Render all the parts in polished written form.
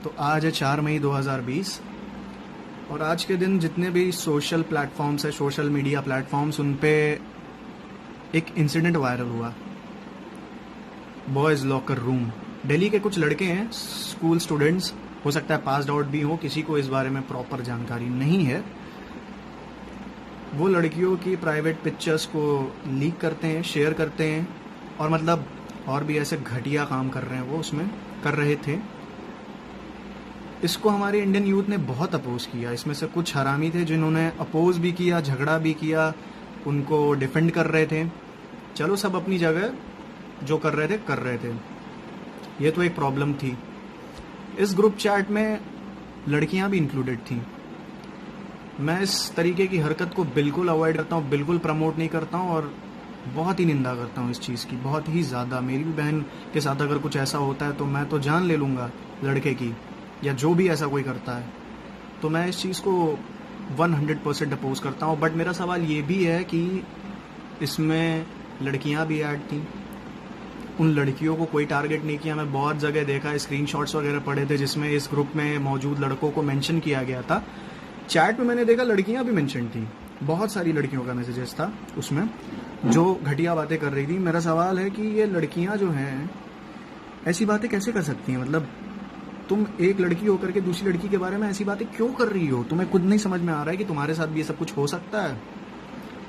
तो आज है 4 मई 2020 और आज के दिन जितने भी सोशल प्लेटफॉर्म्स है, सोशल मीडिया प्लेटफॉर्म्स, उन पे एक इंसिडेंट वायरल हुआ। बॉयज़ लॉकर रूम, दिल्ली के कुछ लड़के हैं, स्कूल स्टूडेंट्स, हो सकता है पास्ड आउट भी हो, किसी को इस बारे में प्रॉपर जानकारी नहीं है। वो लड़कियों की प्राइवेट पिक्चर्स को लीक करते हैं, शेयर करते हैं और मतलब और भी ऐसे घटिया काम कर रहे हैं, वो उसमें कर रहे थे। इसको हमारे इंडियन यूथ ने बहुत अपोज किया। इसमें से कुछ हरामी थे जिन्होंने अपोज भी किया, झगड़ा भी किया, उनको डिफेंड कर रहे थे। चलो, सब अपनी जगह जो कर रहे थे। ये तो एक प्रॉब्लम थी। इस ग्रुप चैट में लड़कियां भी इंक्लूडेड थी। मैं इस तरीके की हरकत को बिल्कुल अवॉइड करता हूँ, बिल्कुल प्रमोट नहीं करता हूँ और बहुत ही निंदा करता हूँ इस चीज़ की, बहुत ही ज़्यादा। मेरी भी बहन के साथ अगर कुछ ऐसा होता है तो मैं तो जान ले लूँगा लड़के की, या जो भी ऐसा कोई करता है। तो मैं इस चीज़ को 100% अपोज करता हूँ। बट मेरा सवाल ये भी है कि इसमें लड़कियाँ भी ऐड थी, उन लड़कियों को कोई टारगेट नहीं किया। मैं बहुत जगह देखा, स्क्रीनशॉट्स वगैरह पढ़े थे जिसमें इस ग्रुप में मौजूद लड़कों को मेंशन किया गया था। चैट में मैंने देखा लड़कियां भी मेंशन थी, बहुत सारी लड़कियों का मैसेजेस था उसमें जो घटिया बातें कर रही थी। मेरा सवाल है कि ये लड़कियां जो हैं ऐसी बातें कैसे कर सकती हैं? मतलब तुम एक लड़की होकर के दूसरी लड़की के बारे में ऐसी बातें क्यों कर रही हो? तुम्हें खुद नहीं समझ में आ रहा है कि तुम्हारे साथ भी ये सब कुछ हो सकता है?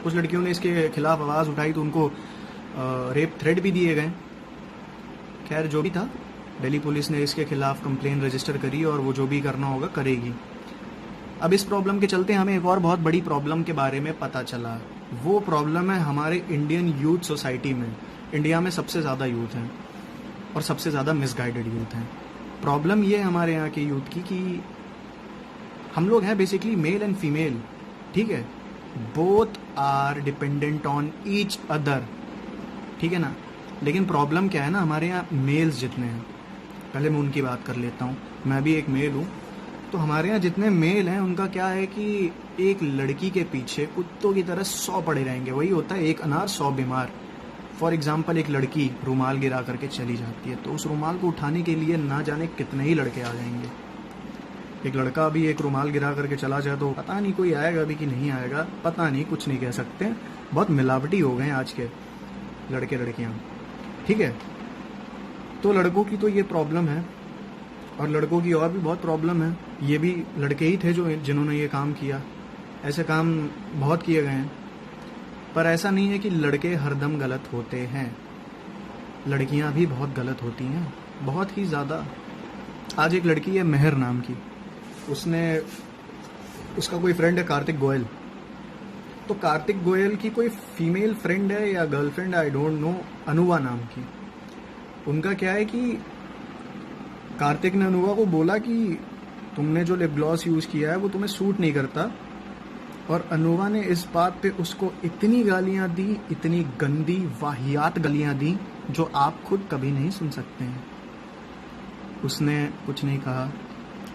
कुछ लड़कियों ने इसके खिलाफ आवाज़ उठाई तो उनको रेप थ्रेट भी दिए गए। खैर, जो भी था, दिल्ली पुलिस ने इसके खिलाफ कंप्लेन रजिस्टर करी और वो जो भी करना होगा करेगी। अब इस प्रॉब्लम के चलते हमें एक और बहुत बड़ी प्रॉब्लम के बारे में पता चला। वो प्रॉब्लम है हमारे इंडियन यूथ सोसाइटी में। इंडिया में सबसे ज़्यादा यूथ हैं और सबसे ज़्यादा मिसगाइडेड यूथ हैं। प्रॉब्लम ये है हमारे यहाँ के यूथ की कि हम लोग हैं बेसिकली मेल एंड फीमेल, ठीक है, both are dependent on each other, ठीक है ना। लेकिन प्रॉब्लम क्या है ना, हमारे यहाँ मेल्स जितने हैं, पहले मैं उनकी बात कर लेता हूँ, मैं भी एक मेल हूँ। तो हमारे यहाँ जितने मेल हैं उनका क्या है कि एक लड़की के पीछे कुत्तों की तरह 100 पड़े रहेंगे। वही होता है, एक अनार 100 बीमार। फॉर एग्जाम्पल, एक लड़की रुमाल गिरा करके चली जाती है तो उस रुमाल को उठाने के लिए ना जाने कितने ही लड़के आ जाएंगे। एक लड़का अभी एक रुमाल गिरा करके चला जाए तो पता नहीं कोई आएगा भी कि नहीं आएगा, पता नहीं, कुछ नहीं कह सकते। बहुत मिलावटी हो गए हैं आज के लड़के लड़कियाँ, ठीक है। तो लड़कों की तो ये प्रॉब्लम है और लड़कों की और भी बहुत प्रॉब्लम है। ये भी लड़के ही थे जिन्होंने ये काम किया। ऐसे काम बहुत किए गए हैं, पर ऐसा नहीं है कि लड़के हरदम गलत होते हैं। लड़कियां भी बहुत गलत होती हैं, बहुत ही ज़्यादा। आज एक लड़की है मेहर नाम की, उसका कोई फ्रेंड है कार्तिक गोयल। तो कार्तिक गोयल की कोई फीमेल फ्रेंड है या गर्लफ्रेंड, आई डोंट नो, अनुवा नाम की। उनका क्या है कि कार्तिक ने अनुवा को बोला कि तुमने जो लिप ग्लॉस यूज़ किया है वो तुम्हें सूट नहीं करता, और अनुवा ने इस बात पे उसको इतनी गालियाँ दी, इतनी गंदी वाहियात गालियाँ दी जो आप खुद कभी नहीं सुन सकते हैं। उसने कुछ नहीं कहा,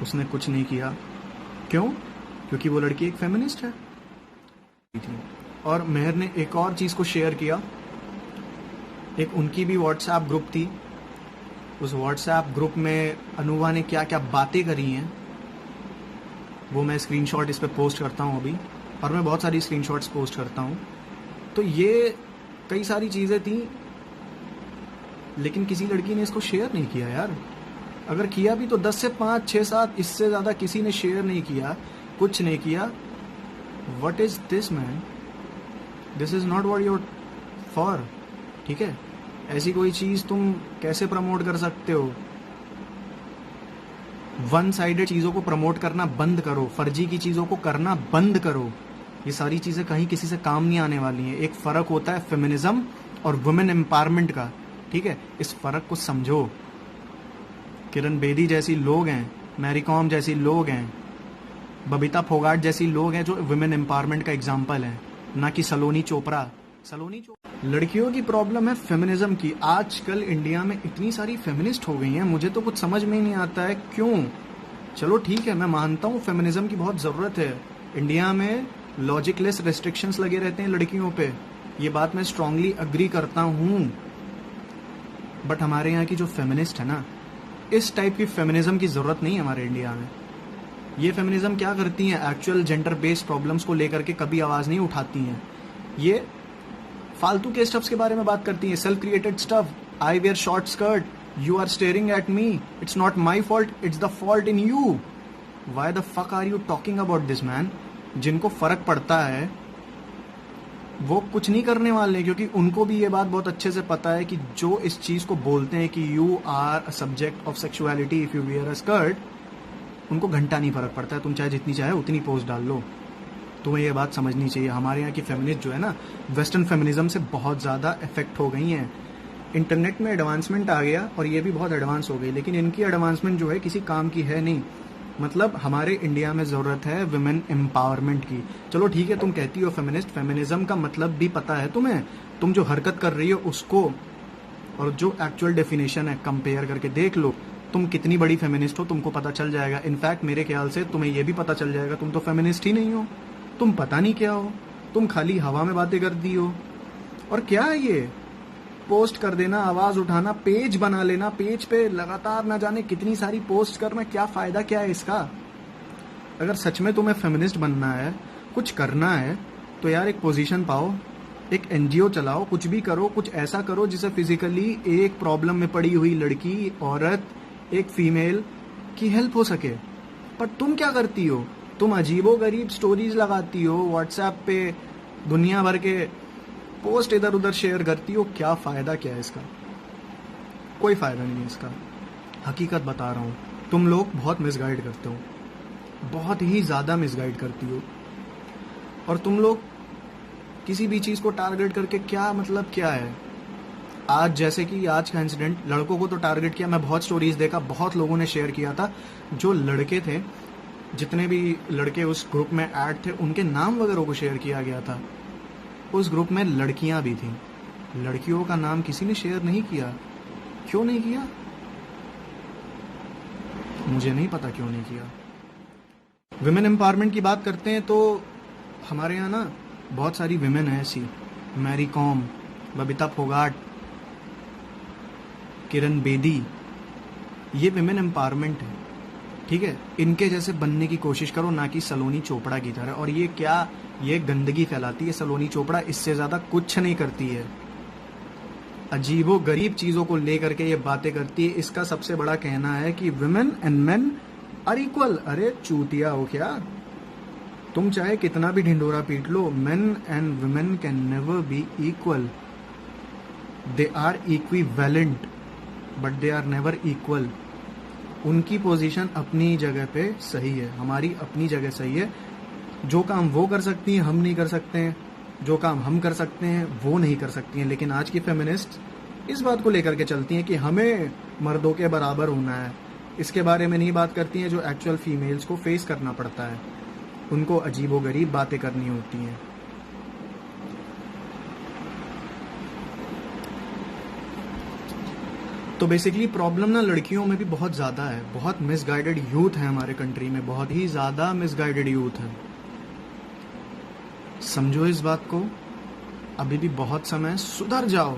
उसने कुछ नहीं किया। क्यों? क्योंकि वो लड़की एक फेमिनिस्ट है। और मेहर ने एक और चीज़ को शेयर किया। एक उनकी भी व्हाट्सएप ग्रुप थी, उस व्हाट्सएप ग्रुप में अनुवा ने क्या क्या बातें करी हैं वो मैं स्क्रीनशॉट इस पे पोस्ट करता हूँ अभी, और मैं बहुत सारी स्क्रीनशॉट्स पोस्ट करता हूँ। तो ये कई सारी चीज़ें थी, लेकिन किसी लड़की ने इसको शेयर नहीं किया यार। अगर किया भी तो 10 से 5, 6, 7, इससे ज़्यादा किसी ने शेयर नहीं किया, कुछ नहीं किया। What is this man? This is not what you are for, ठीक है। ऐसी कोई चीज़ तुम कैसे प्रमोट कर सकते हो? वन साइडेड चीज़ों को प्रमोट करना बंद करो, फर्जी की चीज़ों को करना बंद करो। ये सारी चीज़ें कहीं किसी से काम नहीं आने वाली हैं। एक फ़र्क होता है फेमिनिज्म और वुमेन एम्पावरमेंट का, ठीक है। इस फ़र्क को समझो। किरण बेदी जैसी लोग हैं, मैरी कॉम जैसी लोग हैं, बबीता फोगाट जैसी लोग हैं जो वुमेन एम्पावरमेंट का एग्जाम्पल हैं, ना कि सलोनी चोपड़ा। लड़कियों की प्रॉब्लम है फेमिनिज्म की। आजकल इंडिया में इतनी सारी फेमिनिस्ट हो गई हैं, मुझे तो कुछ समझ में ही नहीं आता है क्यों। चलो ठीक है, मैं मानता हूँ फेमिनिज्म की बहुत ज़रूरत है। इंडिया में लॉजिकलेस रेस्ट्रिक्शंस लगे रहते हैं लड़कियों पे, ये बात मैं स्ट्रांगली अग्री करता हूँ। बट हमारे यहाँ की जो फेमिनिस्ट है ना, इस टाइप की फेमिनिज्म की ज़रूरत नहीं है हमारे इंडिया में। ये फेमिनिज्म क्या करती हैं, एक्चुअल जेंडर बेस्ड प्रॉब्लम्स को लेकर के कभी आवाज़ नहीं उठाती हैं। ये फालतू के स्टफ्स के बारे में बात करती हैं, self created stuff. I wear short skirt, you are staring at me, it's not my fault, it's the fault in you. Why the fuck are you talking about this man. जिनको फर्क पड़ता है वो कुछ नहीं करने वाले, क्योंकि उनको भी ये बात बहुत अच्छे से पता है कि जो इस चीज़ को बोलते हैं कि you are a subject of sexuality if you wear a skirt, उनको घंटा नहीं फर्क पड़ता है। तुम चाहे जितनी चाहे उतनी पोस्ट डाल लो। तुम्हें ये बात समझनी चाहिए। हमारे यहाँ की फेमिनिस्ट जो है ना, वेस्टर्न फेमिनिज्म से बहुत ज़्यादा इफेक्ट हो गई हैं। इंटरनेट में एडवांसमेंट आ गया और ये भी बहुत एडवांस हो गई, लेकिन इनकी एडवांसमेंट जो है किसी काम की है नहीं। मतलब हमारे इंडिया में ज़रूरत है वुमेन एम्पावरमेंट की। चलो ठीक है, तुम कहती हो फेमिनिस्ट, फेमिनिज्म का मतलब भी पता है तुम्हें। तुम जो हरकत कर रही हो उसको और जो एक्चुअल डेफिनेशन है कंपेयर करके देख लो। तुम कितनी बड़ी फेमिनिस्ट हो तुमको पता चल जाएगा। इनफैक्ट मेरे ख्याल से तुम्हें ये भी पता चल जाएगा तुम तो फेमिनिस्ट ही नहीं हो। तुम पता नहीं क्या हो, तुम खाली हवा में बातें करती हो। और क्या है ये, पोस्ट कर देना, आवाज़ उठाना, पेज बना लेना, पेज पे लगातार ना जाने कितनी सारी पोस्ट करना, क्या फ़ायदा क्या है इसका। अगर सच में तुम्हें फेमिनिस्ट बनना है, कुछ करना है, तो यार एक पोजीशन पाओ, एक एनजीओ चलाओ, कुछ भी करो, कुछ ऐसा करो जिससे फिजिकली एक प्रॉब्लम में पड़ी हुई लड़की, औरत, एक फीमेल की हेल्प हो सके। पर तुम क्या करती हो, तुम अजीबो गरीब स्टोरीज लगाती हो व्हाट्सएप पे, दुनिया भर के पोस्ट इधर उधर शेयर करती हो। क्या फ़ायदा क्या है इसका, कोई फ़ायदा नहीं है इसका। हकीकत बता रहा हूँ, तुम लोग बहुत मिसगाइड करते हो, बहुत ही ज़्यादा मिसगाइड करती हो। और तुम लोग किसी भी चीज़ को टारगेट करके क्या मतलब क्या है। आज जैसे कि आज का इंसिडेंट, लड़कों को तो टारगेट किया। मैं बहुत स्टोरीज देखा, बहुत लोगों ने शेयर किया था। जो लड़के थे, जितने भी लड़के उस ग्रुप में ऐड थे, उनके नाम वगैरह को शेयर किया गया था। उस ग्रुप में लड़कियां भी थीं, लड़कियों का नाम किसी ने शेयर नहीं किया। क्यों नहीं किया, मुझे नहीं पता क्यों नहीं किया। विमेन एम्पावरमेंट की बात करते हैं तो हमारे यहाँ ना बहुत सारी विमेन है ऐसी, मैरी कॉम, बबीता फोगाट, किरण बेदी। ये विमेन एम्पावरमेंट है, ठीक है। इनके जैसे बनने की कोशिश करो, ना कि सलोनी चोपड़ा की तरह। और ये क्या, ये गंदगी फैलाती है सलोनी चोपड़ा, इससे ज़्यादा कुछ नहीं करती है। अजीबो गरीब चीज़ों को लेकर के ये बातें करती है। इसका सबसे बड़ा कहना है कि women and men are equal. अरे चूतिया हो क्या, तुम चाहे कितना भी ढिंडोरा पीट लो, men and women can never be equal. They are equivalent but they are never equal. उनकी पोजीशन अपनी जगह पे सही है, हमारी अपनी जगह सही है। जो काम वो कर सकती हैं हम नहीं कर सकते हैं, जो काम हम कर सकते हैं वो नहीं कर सकती हैं। लेकिन आज की फेमिनिस्ट इस बात को लेकर के चलती हैं कि हमें मर्दों के बराबर होना है। इसके बारे में नहीं बात करती हैं जो एक्चुअल फीमेल्स को फेस करना पड़ता है। उनको अजीबोगरीब बातें करनी होती हैं। तो बेसिकली प्रॉब्लम ना लड़कियों में भी बहुत ज़्यादा है। बहुत मिसगाइडेड यूथ है हमारे कंट्री में, बहुत ही ज़्यादा मिसगाइडेड यूथ है। समझो इस बात को, अभी भी बहुत समय, सुधर जाओ,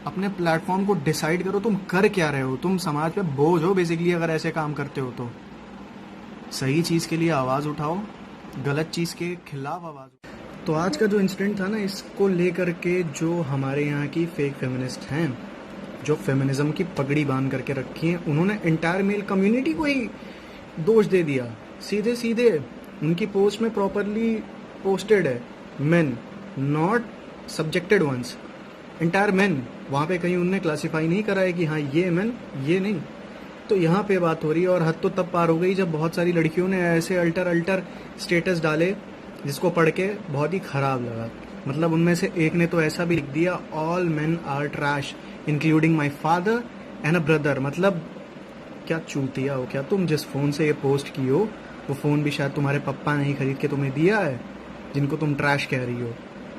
अपने प्लेटफॉर्म को डिसाइड करो तुम कर क्या रहे हो। तुम समाज पे बोझ हो बेसिकली अगर ऐसे काम करते हो तो। सही चीज़ के लिए आवाज़ उठाओ, गलत चीज़ के खिलाफ आवाज़ उठाओ। तो आज का जो इंसिडेंट था ना, इसको लेकर के जो हमारे यहाँ की फेक फेमिनिस्ट हैं, जो फेमिनिज्म की पगड़ी बांध करके रखी है, उन्होंने एंटायर मेल कम्युनिटी को ही दोष दे दिया। सीधे सीधे उनकी पोस्ट में प्रॉपरली पोस्टेड है men, not subjected ones, entire men. वहाँ पे कहीं उनने क्लासीफाई नहीं करा है कि हाँ ये मेन, ये नहीं। तो यहाँ पे बात हो रही है। और हद तो तब पार हो गई जब बहुत सारी लड़कियों ने ऐसे अल्टर स्टेटस डाले जिसको पढ़ के बहुत ही ख़राब लगा। मतलब उनमें से एक ने तो ऐसा भी लिख दिया, all men are trash including my father and a brother. मतलब क्या चूतिया हो क्या तुम, जिस फ़ोन से ये पोस्ट की हो वो फ़ोन भी शायद तुम्हारे पप्पा ने ही खरीद के तुम्हें दिया है, जिनको तुम ट्रैश कह रही हो।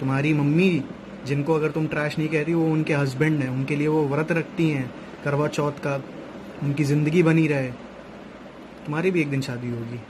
तुम्हारी मम्मी, जिनको अगर तुम ट्रैश नहीं कह रही, वो उनके हस्बैंड हैं, उनके लिए वो व्रत रखती हैं करवा चौथ का, उनकी ज़िंदगी बनी रहे। तुम्हारी भी एक दिन शादी होगी।